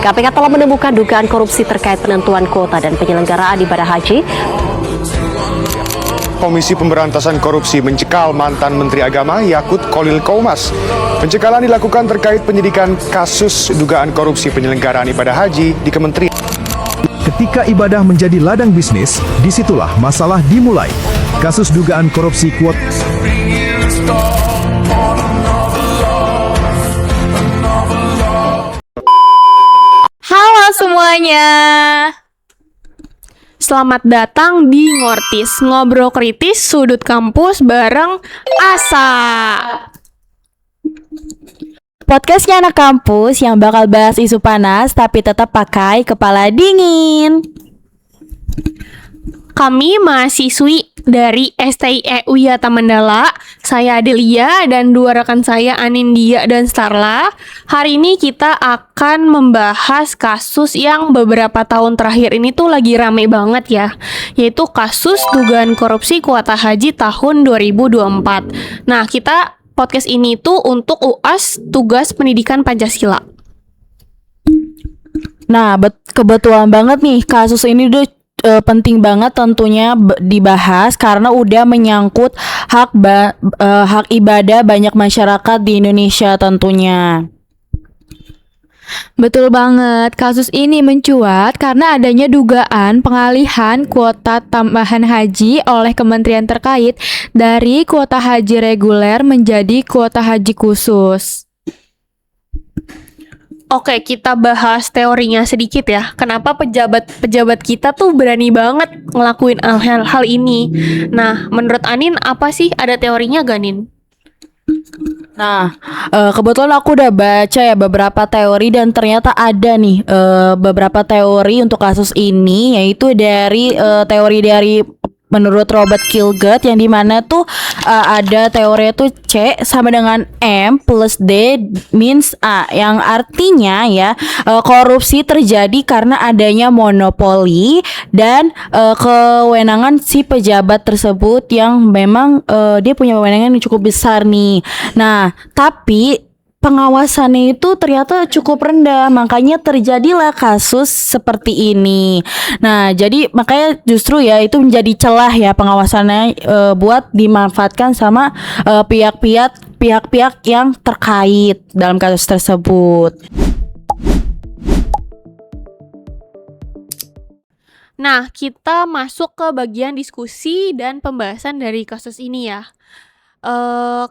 KPK telah menemukan dugaan korupsi terkait penentuan kuota dan penyelenggaraan ibadah haji. Komisi Pemberantasan Korupsi mencekal mantan Menteri Agama Yakut Kholil Qoumas. Pencekalan dilakukan terkait penyidikan kasus dugaan korupsi penyelenggaraan ibadah haji di Kementerian. Ketika ibadah menjadi ladang bisnis, disitulah masalah dimulai. Kasus dugaan korupsi kuota. Halo semuanya. Selamat datang di Ngortis, ngobrol kritis sudut kampus bareng Asa. Podcastnya anak kampus yang bakal bahas isu panas tapi tetap pakai kepala dingin. Kami mahasiswi dari STI Wiyata Mandala. Saya Adelia dan dua rekan saya Anindya dan Starla. Hari ini kita akan membahas kasus yang beberapa tahun terakhir ini tuh lagi rame banget ya, yaitu kasus dugaan korupsi kuota haji tahun 2024. Nah, kita podcast ini tuh untuk UAS Tugas Pendidikan Pancasila. Nah, kebetulan banget nih kasus ini penting banget tentunya dibahas karena udah menyangkut hak ibadah banyak masyarakat di Indonesia tentunya. Betul banget, kasus ini mencuat karena adanya dugaan pengalihan kuota tambahan haji oleh kementerian terkait dari kuota haji reguler menjadi kuota haji khusus. Oke, kita bahas teorinya sedikit ya. Kenapa pejabat kita tuh berani banget ngelakuin hal ini? Nah, menurut Anin apa sih, ada teorinya gak, Nin? Nah, kebetulan aku udah baca ya beberapa teori dan ternyata ada nih beberapa teori untuk kasus ini, yaitu dari teori dari menurut Robert Kilgert yang dimana tuh ada teori itu C sama dengan M plus D means A, yang artinya ya korupsi terjadi karena adanya monopoli dan kewenangan si pejabat tersebut yang memang dia punya kewenangan yang cukup besar nih. Nah, tapi pengawasannya itu ternyata cukup rendah, makanya terjadilah kasus seperti ini. Nah, jadi makanya justru ya itu menjadi celah ya pengawasannya buat dimanfaatkan sama pihak-pihak yang terkait dalam kasus tersebut. Nah, kita masuk ke bagian diskusi dan pembahasan dari kasus ini ya.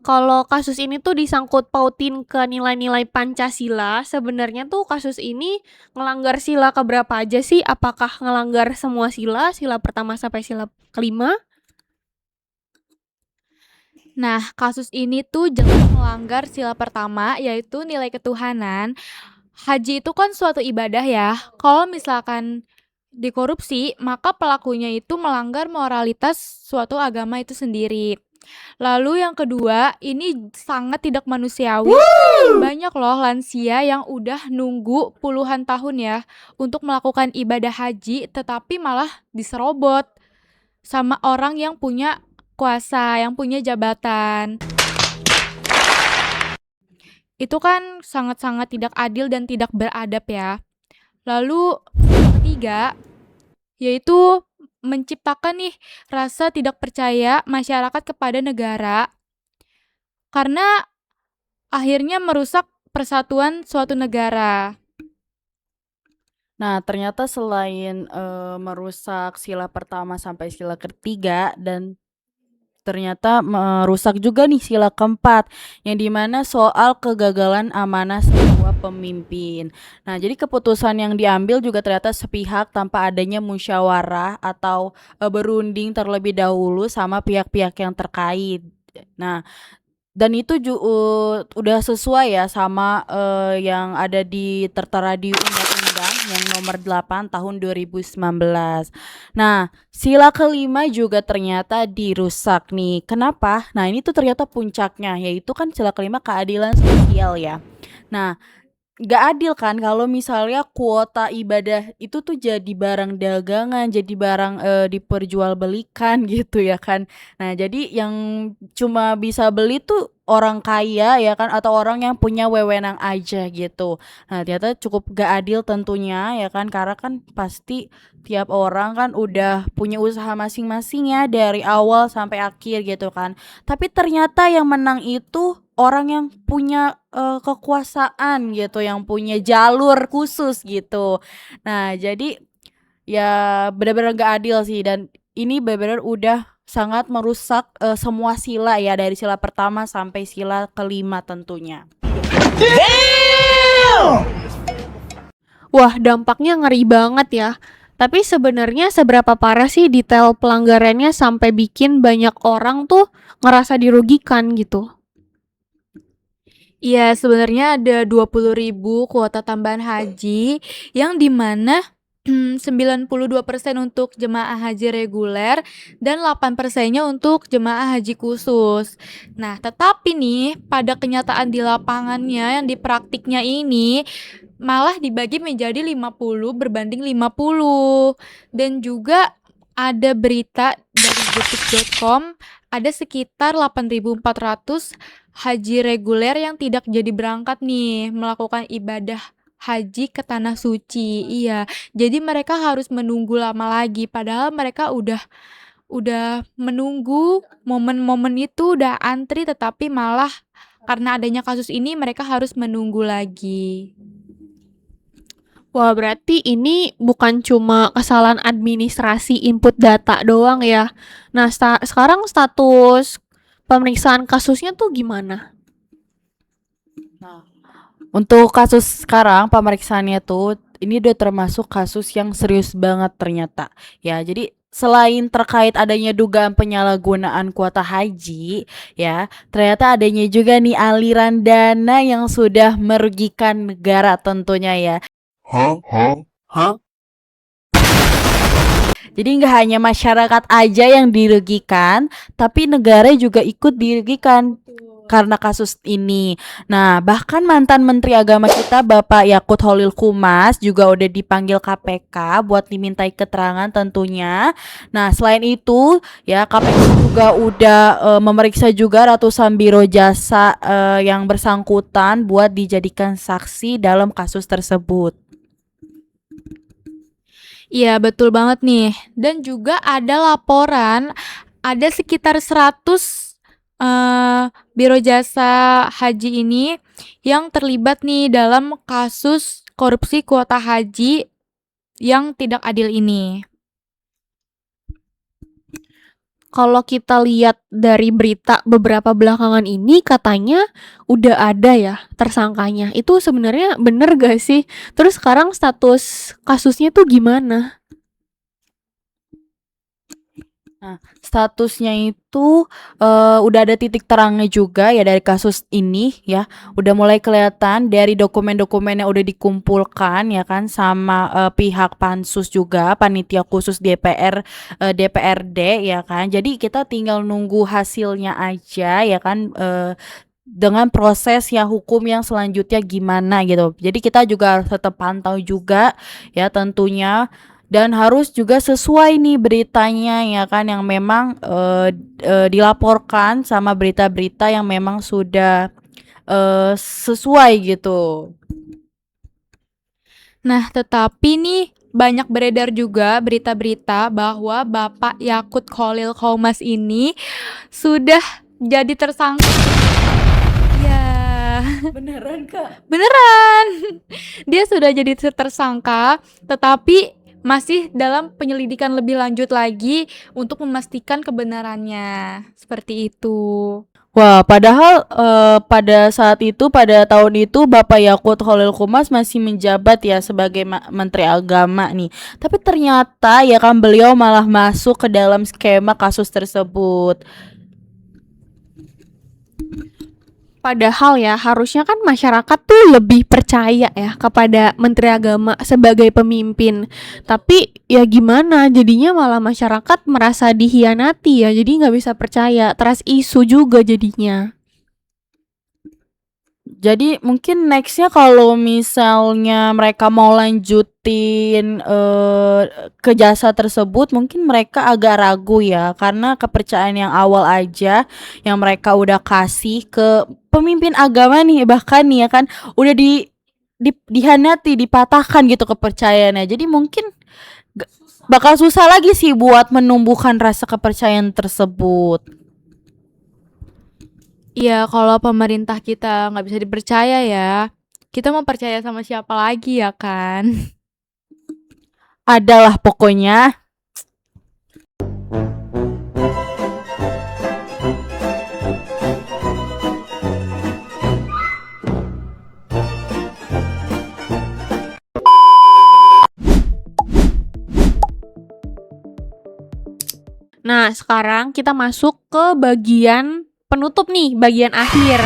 Kalau kasus ini tuh disangkut pautin ke nilai-nilai Pancasila, sebenarnya tuh kasus ini ngelanggar sila keberapa aja sih? Apakah ngelanggar semua sila pertama sampai sila kelima? Nah, kasus ini tuh jelas melanggar sila pertama, yaitu nilai ketuhanan. Haji itu kan suatu ibadah ya. Kalau misalkan dikorupsi, maka pelakunya itu melanggar moralitas suatu agama itu sendiri. Lalu yang kedua, ini sangat tidak manusiawi. Banyak loh lansia yang udah nunggu puluhan tahun ya untuk melakukan ibadah haji, tetapi malah diserobot sama orang yang punya kuasa, yang punya jabatan. Itu kan sangat-sangat tidak adil dan tidak beradab ya. Lalu yang ketiga, yaitu menciptakan nih rasa tidak percaya masyarakat kepada negara karena akhirnya merusak persatuan suatu negara. Nah, ternyata selain merusak sila pertama sampai sila ketiga dan ternyata merusak juga nih sila keempat yang dimana soal kegagalan amanah sebuah pemimpin. Nah, jadi keputusan yang diambil juga ternyata sepihak tanpa adanya musyawarah atau berunding terlebih dahulu sama pihak-pihak yang terkait. Nah, dan itu udah sesuai ya sama yang ada tertera di undang-undang yang nomor 8 tahun 2019. Nah, sila kelima juga ternyata dirusak nih. Kenapa? Nah, ini tuh ternyata puncaknya, yaitu kan sila kelima keadilan sosial ya. Nah, nggak adil kan kalau misalnya kuota ibadah itu tuh jadi barang dagangan, jadi barang diperjualbelikan gitu ya kan. Nah, jadi yang cuma bisa beli tuh orang kaya ya kan atau orang yang punya wewenang aja gitu. Nah, ternyata cukup gak adil tentunya ya kan karena kan pasti tiap orang kan udah punya usaha masing-masing ya dari awal sampai akhir gitu kan. Tapi ternyata yang menang itu orang yang punya kekuasaan gitu, yang punya jalur khusus gitu. Nah, jadi ya benar-benar gak adil sih dan ini benar-benar udah sangat merusak semua sila ya dari sila pertama sampai sila kelima tentunya. Wah, dampaknya ngeri banget ya. Tapi sebenarnya seberapa parah sih detail pelanggarannya sampai bikin banyak orang tuh ngerasa dirugikan gitu? Iya, sebenarnya ada 20.000 kuota tambahan haji yang dimana 92% untuk jemaah haji reguler dan 8%-nya untuk jemaah haji khusus. Nah, tetapi nih pada kenyataan di lapangannya yang di praktiknya ini malah dibagi menjadi 50 berbanding 50. Dan juga ada berita dari detik.com ada sekitar 8.400 haji reguler yang tidak jadi berangkat nih melakukan ibadah haji ke tanah suci. Iya, jadi mereka harus menunggu lama lagi padahal mereka udah menunggu momen-momen itu, udah antri tetapi malah karena adanya kasus ini mereka harus menunggu lagi. Wah, berarti ini bukan cuma kesalahan administrasi input data doang ya. Nah, sekarang status pemeriksaan kasusnya tuh gimana? Nah, untuk kasus sekarang pemeriksaannya tuh ini udah termasuk kasus yang serius banget ternyata. Ya, jadi selain terkait adanya dugaan penyalahgunaan kuota haji, ya, ternyata adanya juga nih aliran dana yang sudah merugikan negara tentunya ya. Jadi nggak hanya masyarakat aja yang dirugikan, tapi negara juga ikut dirugikan karena kasus ini. Nah, bahkan mantan Menteri Agama kita Bapak Yakut Khalil Qumas juga udah dipanggil KPK buat dimintai keterangan tentunya. Nah, selain itu ya KPK juga udah memeriksa juga ratusan biro jasa yang bersangkutan buat dijadikan saksi dalam kasus tersebut. Iya, betul banget nih. Dan juga ada laporan ada sekitar 100 biro jasa haji ini yang terlibat nih dalam kasus korupsi kuota haji yang tidak adil ini. Kalau kita lihat dari berita beberapa belakangan ini katanya udah ada ya tersangkanya. Itu sebenarnya bener gak sih? Terus sekarang status kasusnya tuh gimana? Nah, statusnya itu udah ada titik terangnya juga ya dari kasus ini ya. Udah mulai kelihatan dari dokumen-dokumen yang udah dikumpulkan ya kan sama pihak pansus juga, panitia khusus DPR DPRD ya kan. Jadi kita tinggal nunggu hasilnya aja ya kan dengan proses ya hukum yang selanjutnya gimana gitu. Jadi kita juga harus tetap pantau juga ya tentunya dan harus juga sesuai nih beritanya ya kan yang memang dilaporkan sama berita-berita yang memang sudah sesuai gitu. Nah, tetapi nih banyak beredar juga berita-berita bahwa Bapak Yakut Khalil Qumas ini sudah jadi tersangka. Ya, Beneran Kak? beneran. Dia sudah jadi tersangka, tetapi masih dalam penyelidikan lebih lanjut lagi untuk memastikan kebenarannya. Seperti itu. Wah, padahal pada saat itu, pada tahun itu Bapak Yakut Khalil Qumas masih menjabat ya sebagai Menteri Agama nih. Tapi ternyata ya kan beliau malah masuk ke dalam skema kasus tersebut. Padahal ya harusnya kan masyarakat tuh lebih percaya ya kepada Menteri Agama sebagai pemimpin. Tapi ya gimana jadinya malah masyarakat merasa dihianati ya. Jadi nggak bisa percaya. Trust isu juga jadinya. Jadi mungkin nextnya kalau misalnya mereka mau lanjutin ke jasa tersebut, mungkin mereka agak ragu ya, karena kepercayaan yang awal aja yang mereka udah kasih ke pemimpin agama nih, bahkan nih ya kan udah dihianati, dipatahkan gitu kepercayaannya. Jadi mungkin bakal susah lagi sih buat menumbuhkan rasa kepercayaan tersebut. Iya, kalau pemerintah kita nggak bisa dipercaya ya, kita mau percaya sama siapa lagi ya kan? Adalah pokoknya. Nah, sekarang kita masuk ke bagian penutup nih, bagian akhir.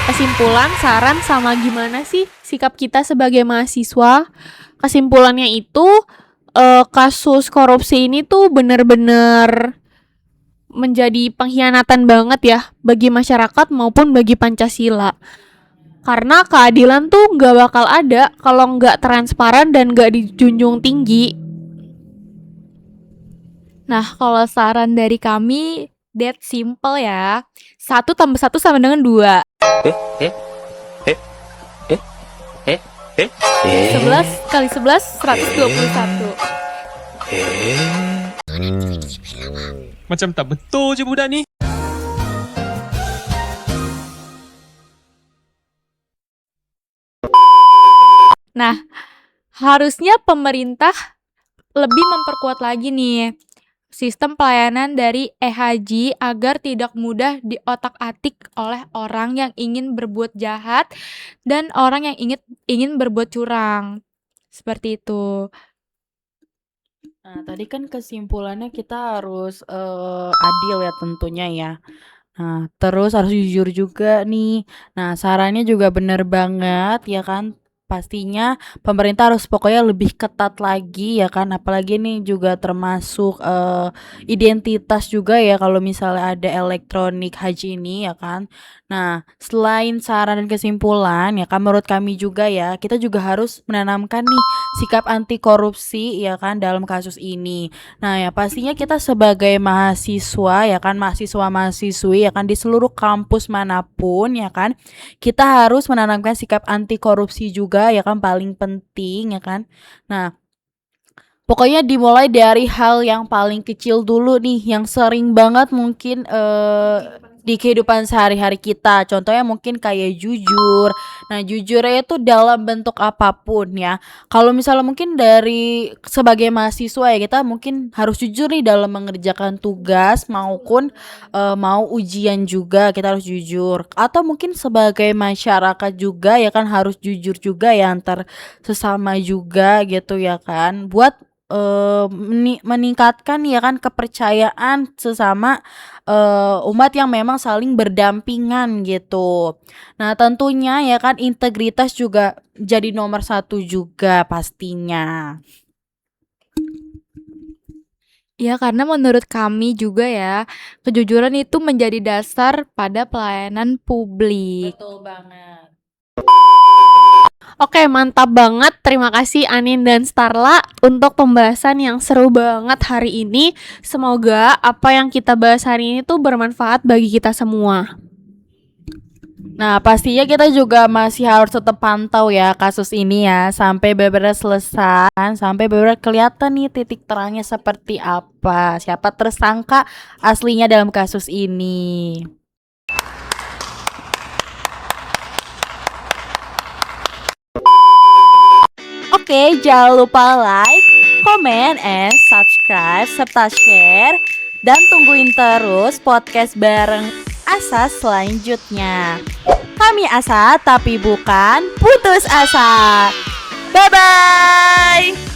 Kesimpulan, saran, sama gimana sih sikap kita sebagai mahasiswa. Kesimpulannya itu, kasus korupsi ini tuh bener-bener menjadi pengkhianatan banget ya bagi masyarakat maupun bagi Pancasila. Karena keadilan tuh nggak bakal ada kalau nggak transparan dan nggak dijunjung tinggi. Nah, kalau saran dari kami, that simple ya. 1 tambah 1 sama dengan 2. 11 kali 11, 121. Macam tak betul je budak ni. Nah, harusnya pemerintah lebih memperkuat lagi nih sistem pelayanan dari e-haji agar tidak mudah diotak-atik oleh orang yang ingin berbuat jahat dan orang yang ingin berbuat curang. Seperti itu. Nah, tadi kan kesimpulannya kita harus adil ya tentunya ya. Nah, terus harus jujur juga nih. Nah, sarannya juga bener banget ya kan. Pastinya pemerintah harus pokoknya lebih ketat lagi ya kan. Apalagi nih juga termasuk identitas juga ya kalau misalnya ada elektronik haji ini ya kan. Nah, selain saran dan kesimpulan ya kan menurut kami juga ya, kita juga harus menanamkan nih sikap anti korupsi ya kan dalam kasus ini. Nah, ya pastinya kita sebagai mahasiswa ya kan, mahasiswa-mahasiswi ya kan di seluruh kampus manapun ya kan, kita harus menanamkan sikap anti korupsi juga ya kan, paling penting ya kan. Nah, pokoknya dimulai dari hal yang paling kecil dulu nih, yang sering banget mungkin di kehidupan sehari-hari kita. Contohnya mungkin kayak jujur. Nah, jujurnya itu dalam bentuk apapun ya. Kalau misalnya mungkin dari sebagai mahasiswa ya, kita mungkin harus jujur nih dalam mengerjakan tugas maupun mau ujian juga kita harus jujur. Atau mungkin sebagai masyarakat juga ya kan harus jujur juga ya antar sesama juga gitu ya kan. Buat meningkatkan ya kan kepercayaan sesama umat yang memang saling berdampingan gitu. Nah, tentunya ya kan integritas juga jadi nomor 1 juga pastinya. Ya, karena menurut kami juga ya, kejujuran itu menjadi dasar pada pelayanan publik. Betul banget. Oke, mantap banget. Terima kasih Anin dan Starla untuk pembahasan yang seru banget hari ini. Semoga apa yang kita bahas hari ini tuh bermanfaat bagi kita semua. Nah, pastinya kita juga masih harus tetap pantau ya kasus ini ya sampai benar-benar selesai, sampai benar-benar kelihatan nih titik terangnya seperti apa, siapa tersangka aslinya dalam kasus ini. Oke, jangan lupa like, comment, and subscribe, serta share. Dan tungguin terus podcast bareng Asa selanjutnya. Kami Asa, tapi bukan putus asa. Bye-bye!